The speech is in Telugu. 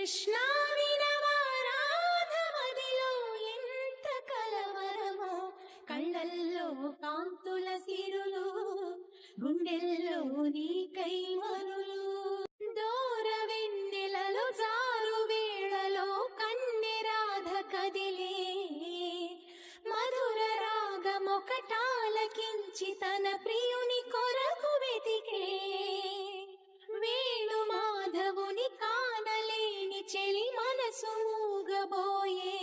కృష్ణ వినవారాధమదిలో ఎంత కలవరమో, కళ్ళల్లో కాంతుల సిరులు, గుండెల్లో నీకై మరులు. దూర వెన్నెలలో జారు వేళలో కన్నె రాధ కదిలే, మధుర రాగమొకటాలకించి తన ప్రియుని కొరకు వెతికే. వేణు మాధవుని కానలేని చెలి మనసు మూగబోయే.